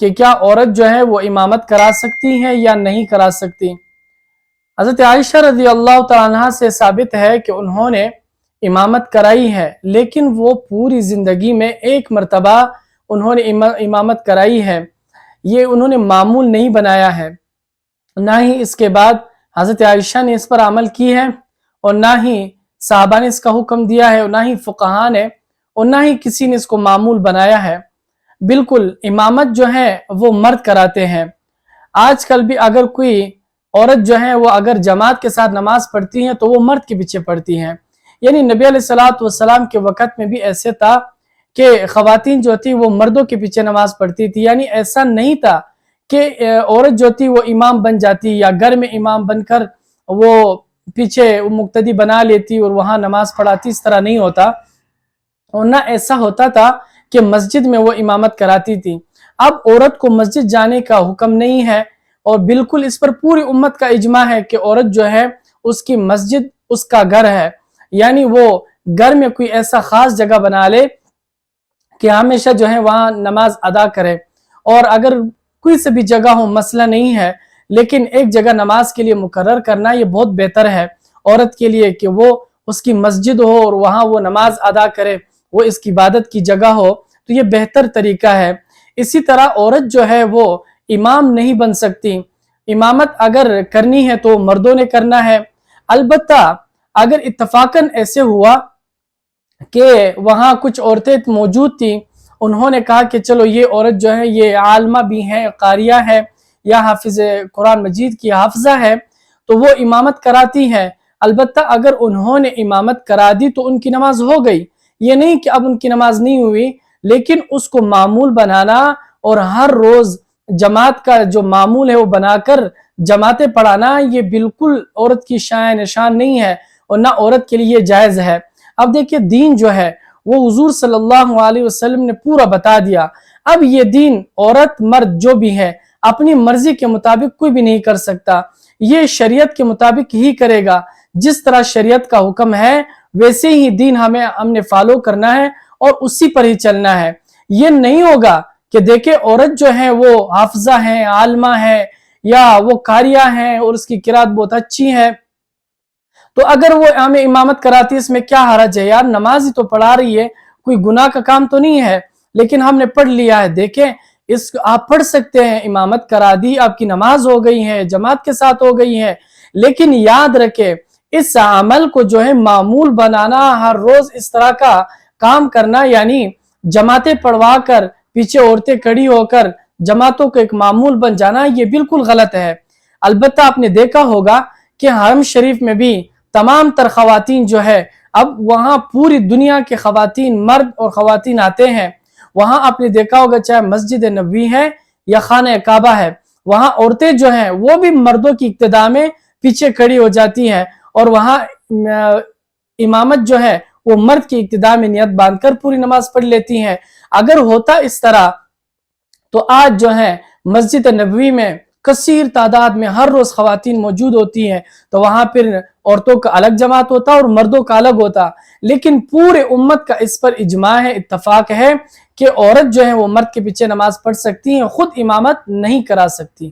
کہ کیا عورت جو ہے وہ امامت کرا سکتی ہیں یا نہیں کرا سکتی۔ حضرت عائشہ رضی اللہ تعالیٰ عنہ سے ثابت ہے کہ انہوں نے امامت کرائی ہے، لیکن وہ پوری زندگی میں ایک مرتبہ انہوں نے امامت کرائی ہے، یہ انہوں نے معمول نہیں بنایا ہے، نہ ہی اس کے بعد حضرت عائشہ نے اس پر عمل کی ہے، اور نہ ہی صحابہ نے اس کا حکم دیا ہے، اور نہ ہی فقہاء نے، اور نہ ہی کسی نے اس کو معمول بنایا ہے۔ بالکل امامت جو ہے وہ مرد کراتے ہیں۔ آج کل بھی اگر کوئی عورت جو ہے وہ اگر جماعت کے ساتھ نماز پڑھتی ہیں تو وہ مرد کے پیچھے پڑھتی ہیں، یعنی نبی علیہ السلام کے وقت میں بھی ایسے تھا کہ خواتین جو تھی وہ مردوں کے پیچھے نماز پڑھتی تھی، یعنی ایسا نہیں تھا کہ عورت جو تھی وہ امام بن جاتی یا گھر میں امام بن کر وہ پیچھے مقتدی بنا لیتی اور وہاں نماز پڑھاتی، اس طرح نہیں ہوتا، اور نہ ایسا ہوتا تھا کہ مسجد میں وہ امامت کراتی تھی۔ اب عورت کو مسجد جانے کا حکم نہیں ہے، اور بالکل اس پر پوری امت کا اجماع ہے کہ عورت جو ہے اس کی مسجد اس کا گھر ہے، یعنی وہ گھر میں کوئی ایسا خاص جگہ بنا لے کہ ہمیشہ جو ہے وہاں نماز ادا کرے، اور اگر کوئی سے بھی جگہ ہو مسئلہ نہیں ہے، لیکن ایک جگہ نماز کے لیے مقرر کرنا یہ بہت بہتر ہے عورت کے لیے کہ وہ اس کی مسجد ہو اور وہاں وہ نماز ادا کرے، وہ اس کی عبادت کی جگہ ہو، تو یہ بہتر طریقہ ہے۔ اسی طرح عورت جو ہے وہ امام نہیں بن سکتی، امامت اگر کرنی ہے تو مردوں نے کرنا ہے۔ البتہ اگر اتفاقاً ایسے ہوا کہ وہاں کچھ عورتیں موجود تھیں، انہوں نے کہا کہ چلو یہ عورت جو ہے یہ عالمہ بھی ہے، قاریہ ہے، یا حافظ قرآن مجید کی حافظہ ہے، تو وہ امامت کراتی ہے۔ البتہ اگر انہوں نے امامت کرا دی تو ان کی نماز ہو گئی، یہ نہیں کہ اب ان کی نماز نہیں ہوئی، لیکن اس کو معمول بنانا اور ہر روز جماعت کا جو معمول ہے وہ بنا کر جماعتیں پڑھانا یہ بالکل عورت کی شان نشان نہیں ہے، اور نہ عورت کے لیے جائز ہے۔ اب دیکھیے دین جو ہے وہ حضور صلی اللہ علیہ وسلم نے پورا بتا دیا، اب یہ دین عورت مرد جو بھی ہے اپنی مرضی کے مطابق کوئی بھی نہیں کر سکتا، یہ شریعت کے مطابق ہی کرے گا، جس طرح شریعت کا حکم ہے ویسے ہی دین ہم نے فالو کرنا ہے اور اسی پر ہی چلنا ہے۔ یہ نہیں ہوگا کہ دیکھیں عورت جو ہے وہ حافظہ ہے، عالمہ ہے، یا وہ قاریہ ہے اور اس کی قرات بہت اچھی ہے، تو اگر وہ ہمیں امامت کراتی اس میں کیا حرج ہے؟ یار نماز ہی تو پڑھا رہی ہے، کوئی گناہ کا کام تو نہیں ہے، لیکن ہم نے پڑھ لیا ہے، دیکھیں آپ پڑھ سکتے ہیں، امامت کرا دی، آپ کی نماز ہو گئی ہے، جماعت کے ساتھ ہو گئی ہے، لیکن یاد رکھیں اس عمل کو جو ہے معمول بنانا، ہر روز اس طرح کا کام کرنا، یعنی جماعتیں پڑھوا کر پیچھے عورتیں کھڑی ہو کر جماعتوں کو ایک معمول بن جانا، یہ بالکل غلط ہے۔ البتہ آپ نے دیکھا ہوگا کہ حرم شریف میں بھی تمام تر خواتین جو ہے اب وہاں پوری دنیا کے خواتین، مرد اور خواتین آتے ہیں، وہاں آپ نے دیکھا ہوگا چاہے مسجد نبوی ہے یا خانہ کعبہ ہے، وہاں عورتیں جو ہیں وہ بھی مردوں کی اقتداء میں پیچھے کھڑی ہو جاتی ہیں، اور وہاں امامت جو ہے وہ مرد کی اقتداء میں نیت باندھ کر پوری نماز پڑھ لیتی ہیں۔ اگر ہوتا اس طرح تو آج جو ہے مسجد نبوی میں کثیر تعداد میں ہر روز خواتین موجود ہوتی ہیں، تو وہاں پھر عورتوں کا الگ جماعت ہوتا اور مردوں کا الگ ہوتا، لیکن پورے امت کا اس پر اجماع ہے، اتفاق ہے کہ عورت جو ہے وہ مرد کے پیچھے نماز پڑھ سکتی ہیں، خود امامت نہیں کرا سکتی۔